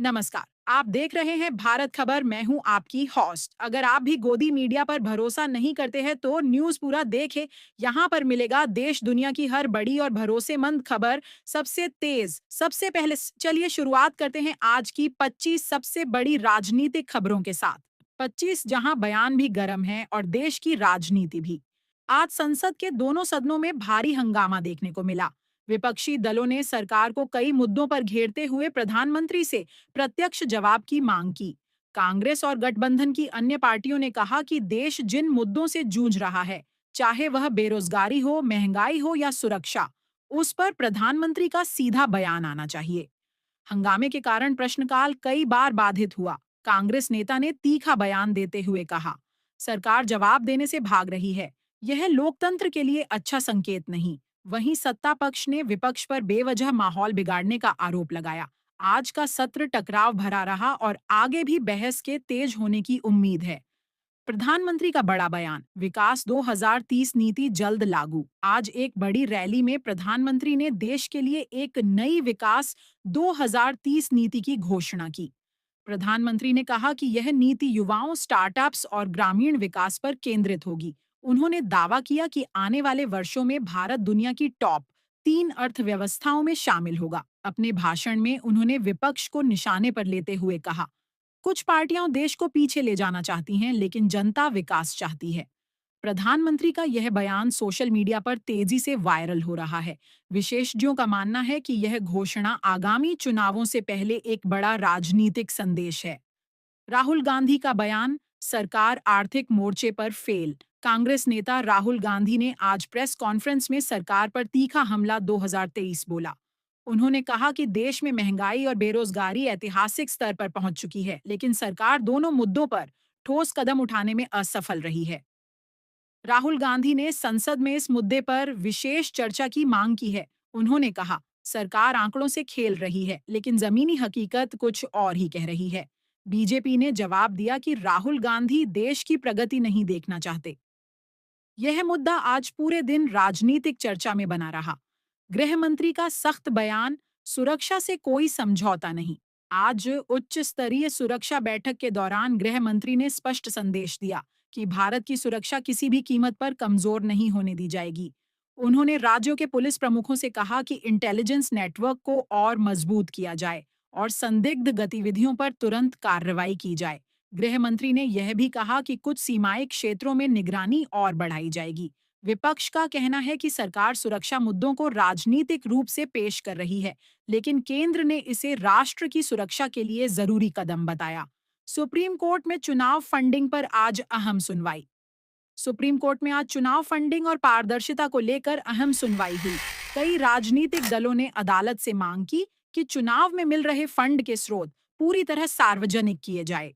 नमस्कार। आप देख रहे हैं भारत खबर। मैं हूं आपकी हॉस्ट। अगर आप भी गोदी मीडिया पर भरोसा नहीं करते हैं तो न्यूज़ पूरा देखें। यहाँ पर मिलेगा देश दुनिया की हर बड़ी और भरोसेमंद खबर सबसे तेज। सबसे पहले चलिए शुरुआत करते हैं आज की 25 सबसे बड़ी राजनीतिक खबरों के साथ। 25 जहां बयान भी गर्म है और देश की राजनीति भी। आज संसद के दोनों सदनों में भारी हंगामा देखने को मिला। विपक्षी दलों ने सरकार को कई मुद्दों पर घेरते हुए प्रधानमंत्री से प्रत्यक्ष जवाब की मांग की। कांग्रेस और गठबंधन की अन्य पार्टियों ने कहा कि देश जिन मुद्दों से जूझ रहा है, चाहे वह बेरोजगारी हो, महंगाई हो या सुरक्षा, उस पर प्रधानमंत्री का सीधा बयान आना चाहिए। हंगामे के कारण प्रश्नकाल कई बार बाधित हुआ। कांग्रेस नेता ने तीखा बयान देते हुए कहा, सरकार जवाब देने से भाग रही है। यह लोकतंत्र के लिए अच्छा संकेत नहीं। वहीं सत्ता पक्ष ने विपक्ष पर बेवजह माहौल बिगाड़ने का आरोप लगाया। आज का सत्र टकराव भरा रहा और आगे भी बहस के तेज होने की उम्मीद है। प्रधानमंत्री का बड़ा बयान, विकास 2030 नीति जल्द लागू। आज एक बड़ी रैली में प्रधानमंत्री ने देश के लिए एक नई विकास 2030 नीति की घोषणा की। प्रधानमंत्री ने कहा कि यह नीति युवाओं, स्टार्टअप्स और ग्रामीण विकास पर केंद्रित होगी। उन्होंने दावा किया कि आने वाले वर्षों में भारत दुनिया की टॉप 3 अर्थव्यवस्थाओं में शामिल होगा। अपने भाषण में उन्होंने विपक्ष को निशाने पर लेते हुए कहा, कुछ पार्टियां देश को पीछे ले जाना चाहती हैं, लेकिन जनता विकास चाहती है। प्रधानमंत्री का यह बयान सोशल मीडिया पर तेजी से वायरल हो रहा है। विशेषज्ञों का मानना है कि यह घोषणा आगामी चुनावों से पहले एक बड़ा राजनीतिक संदेश है। राहुल गांधी का बयान, सरकार आर्थिक मोर्चे पर फेल। कांग्रेस नेता राहुल गांधी ने आज प्रेस कॉन्फ्रेंस में सरकार पर तीखा हमला 2023 बोला। उन्होंने कहा कि देश में महंगाई और बेरोजगारी ऐतिहासिक स्तर पर पहुंच चुकी है, लेकिन सरकार दोनों मुद्दों पर ठोस कदम उठाने में असफल रही है। राहुल गांधी ने संसद में इस मुद्दे पर विशेष चर्चा की मांग की है। उन्होंने कहा, सरकार आंकड़ों से खेल रही है, लेकिन जमीनी हकीकत कुछ और ही कह रही है। बीजेपी ने जवाब दिया कि राहुल गांधी देश की प्रगति नहीं देखना चाहते। यह मुद्दा आज पूरे दिन राजनीतिक चर्चा में बना रहा। गृह मंत्री का सख्त बयान, सुरक्षा से कोई समझौता नहीं। आज उच्च स्तरीय सुरक्षा बैठक के दौरान गृह मंत्री ने स्पष्ट संदेश दिया कि भारत की सुरक्षा किसी भी कीमत पर कमजोर नहीं होने दी जाएगी। उन्होंने राज्यों के पुलिस प्रमुखों से कहा कि इंटेलिजेंस नेटवर्क को और मजबूत किया जाए और संदिग्ध गतिविधियों पर तुरंत कार्रवाई की जाए। गृह मंत्री ने यह भी कहा कि कुछ सीमाई क्षेत्रों में निगरानी और बढ़ाई जाएगी। विपक्ष का कहना है कि सरकार सुरक्षा मुद्दों को राजनीतिक रूप से पेश कर रही है, लेकिन केंद्र ने इसे राष्ट्र की सुरक्षा के लिए जरूरी कदम बताया। सुप्रीम कोर्ट में चुनाव फंडिंग पर आज अहम सुनवाई। सुप्रीम कोर्ट में आज चुनाव फंडिंग और पारदर्शिता को लेकर अहम सुनवाई हुई। कई राजनीतिक दलों ने अदालत से मांग की कि चुनाव में मिल रहे फंड के स्रोत पूरी तरह सार्वजनिक किए जाए।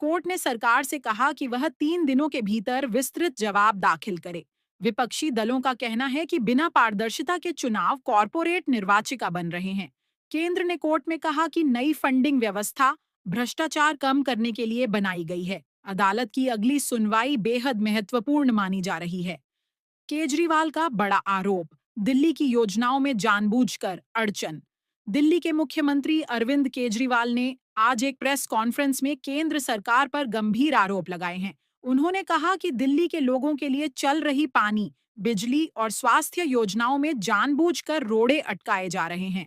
कोर्ट ने सरकार से कहा कि वह 3 दिनों के भीतर विस्तृत जवाब दाखिल करे। विपक्षी दलों का कहना है कि बिना पारदर्शिता के चुनाव कॉरपोरेट निर्वाचिका बन रहे हैं। केंद्र ने कोर्ट में कहा कि नई फंडिंग व्यवस्था भ्रष्टाचार कम करने के लिए बनाई गई है। अदालत की अगली सुनवाई बेहद महत्वपूर्ण मानी जा रही है। केजरीवाल का बड़ा आरोप, दिल्ली की योजनाओं में जानबूझकर अड़चन। दिल्ली के मुख्यमंत्री अरविंद केजरीवाल ने आज एक प्रेस कॉन्फ्रेंस में केंद्र सरकार पर गंभीर आरोप लगाए हैं। उन्होंने कहा कि दिल्ली के लोगों के लिए चल रही पानी, बिजली और स्वास्थ्य योजनाओं में जानबूझकर रोड़े अटकाए जा रहे हैं।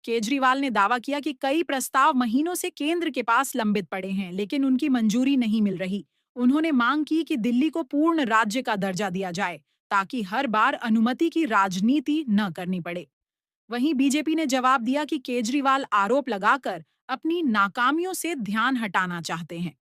केजरीवाल ने दावा किया कि कई प्रस्ताव महीनों से केंद्र के पास लंबित पड़े हैं, लेकिन उनकी मंजूरी नहीं मिल रही। उन्होंने मांग की कि दिल्ली को पूर्ण राज्य का दर्जा दिया जाए, ताकि हर बार अनुमति की राजनीति न करनी पड़े। वहीं बीजेपी ने जवाब दिया कि केजरीवाल आरोप लगाकर अपनी नाकामियों से ध्यान हटाना चाहते हैं।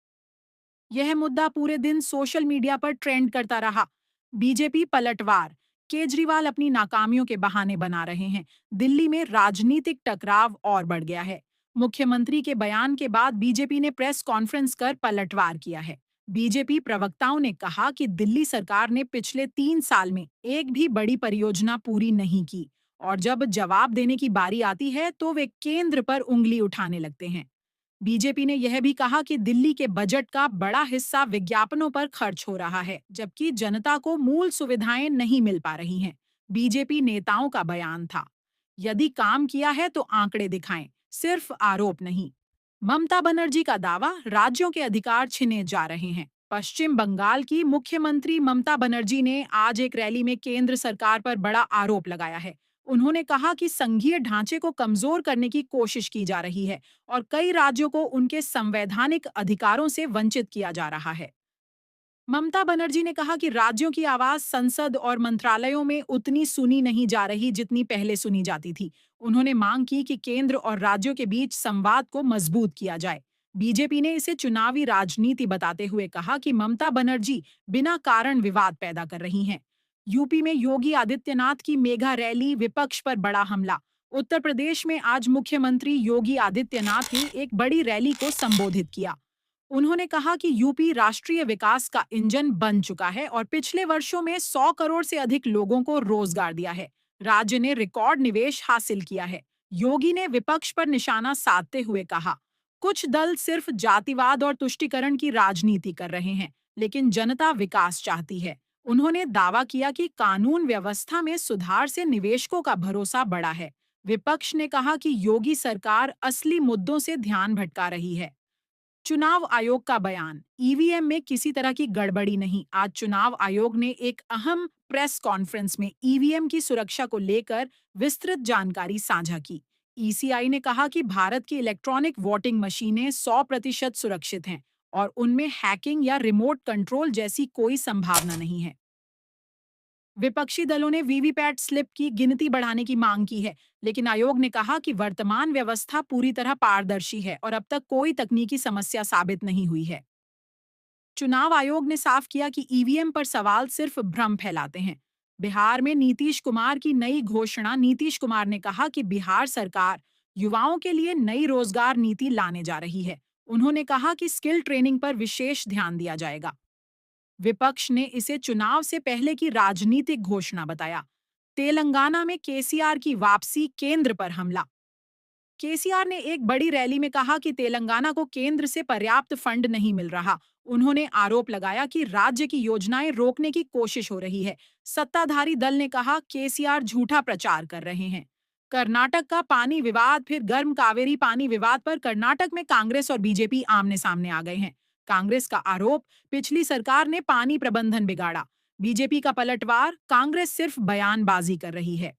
यह मुद्दा पूरे दिन सोशल मीडिया पर ट्रेंड करता रहा। बीजेपी पलटवार, केजरीवाल अपनी नाकामियों के बहाने बना रहे हैं। दिल्ली में राजनीतिक टकराव और बढ़ गया है। मुख्यमंत्री के बयान के बाद बीजेपी ने प्रेस कॉन्फ्रेंस कर पलटवार किया है। बीजेपी प्रवक्ताओं ने कहा कि दिल्ली सरकार ने पिछले 3 साल में एक भी बड़ी परियोजना पूरी नहीं की और जब जवाब देने की बारी आती है तो वे केंद्र पर उंगली उठाने लगते हैं। बीजेपी ने यह भी कहा कि दिल्ली के बजट का बड़ा हिस्सा विज्ञापनों पर खर्च हो रहा है, जबकि जनता को मूल सुविधाएं नहीं मिल पा रही हैं। बीजेपी नेताओं का बयान था, यदि काम किया है तो आंकड़े दिखाएं, सिर्फ आरोप नहीं। ममता बनर्जी का दावा, राज्यों के अधिकार छिने जा रहे हैं। पश्चिम बंगाल की मुख्यमंत्री ममता बनर्जी ने आज एक रैली में केंद्र सरकार पर बड़ा आरोप लगाया है। उन्होंने कहा कि संघीय ढांचे को कमजोर करने की कोशिश की जा रही है और कई राज्यों को उनके संवैधानिक अधिकारों से वंचित किया जा रहा है। ममता बनर्जी ने कहा कि राज्यों की आवाज संसद और मंत्रालयों में उतनी सुनी नहीं जा रही जितनी पहले सुनी जाती थी। उन्होंने मांग की कि केंद्र और राज्यों के बीच संवाद को मजबूत किया जाए। बीजेपी ने इसे चुनावी राजनीति बताते हुए कहा कि ममता बनर्जी बिना कारण विवाद पैदा कर रही हैं। यूपी में योगी आदित्यनाथ की मेगा रैली, विपक्ष पर बड़ा हमला। उत्तर प्रदेश में आज मुख्यमंत्री योगी आदित्यनाथ ने एक बड़ी रैली को संबोधित किया। उन्होंने कहा कि यूपी राष्ट्रीय विकास का इंजन बन चुका है और पिछले वर्षों में 100 करोड़ से अधिक लोगों को रोजगार दिया है। राज्य ने रिकॉर्ड निवेश हासिल किया है। योगी ने विपक्ष पर निशाना साधते हुए कहा, कुछ दल सिर्फ जातिवाद और तुष्टीकरण की राजनीति कर रहे हैं, लेकिन जनता विकास चाहती है। उन्होंने दावा किया कि कानून व्यवस्था में सुधार से निवेशकों का भरोसा बढ़ा है। विपक्ष ने कहा कि योगी सरकार असली मुद्दों से ध्यान भटका रही है। चुनाव आयोग का बयान, ईवीएम में किसी तरह की गड़बड़ी नहीं। आज चुनाव आयोग ने एक अहम प्रेस कॉन्फ्रेंस में ईवीएम की सुरक्षा को लेकर विस्तृत जानकारी साझा की। ईसीआई ने कहा कि भारत की इलेक्ट्रॉनिक वोटिंग मशीनें 100% सुरक्षित हैं और उनमें हैकिंग या रिमोट कंट्रोल जैसी कोई संभावना नहीं है। विपक्षी दलों ने वीवीपैट स्लिप की गिनती बढ़ाने की मांग की है, लेकिन आयोग ने कहा कि वर्तमान व्यवस्था पूरी तरह पारदर्शी है और अब तक कोई तकनीकी समस्या साबित नहीं हुई है। चुनाव आयोग ने साफ किया कि ईवीएम पर सवाल सिर्फ भ्रम फैलाते हैं। बिहार में नीतीश कुमार की नई घोषणा, नीतीश कुमार ने कहा कि बिहार सरकार युवाओं के लिए नई रोजगार नीति लाने जा रही है। उन्होंने कहा कि स्किल ट्रेनिंग पर विशेष ध्यान दिया जाएगा। विपक्ष ने इसे चुनाव से पहले की राजनीतिक घोषणा बताया। तेलंगाना में केसीआर की वापसी, केंद्र पर हमला। केसीआर ने एक बड़ी रैली में कहा कि तेलंगाना को केंद्र से पर्याप्त फंड नहीं मिल रहा। उन्होंने आरोप लगाया कि राज्य की योजनाएं रोकने की कोशिश हो रही है। सत्ताधारी दल ने कहा केसीआर झूठा प्रचार कर रहे हैं। कर्नाटक का पानी विवाद, फिर गर्म कावेरी पानी विवाद पर कर्नाटक में कांग्रेस और बीजेपी आमने सामने आ गए हैं। कांग्रेस का आरोप, पिछली सरकार ने पानी प्रबंधन बिगाड़ा। बीजेपी का पलटवार, कांग्रेस सिर्फ बयानबाजी कर रही है।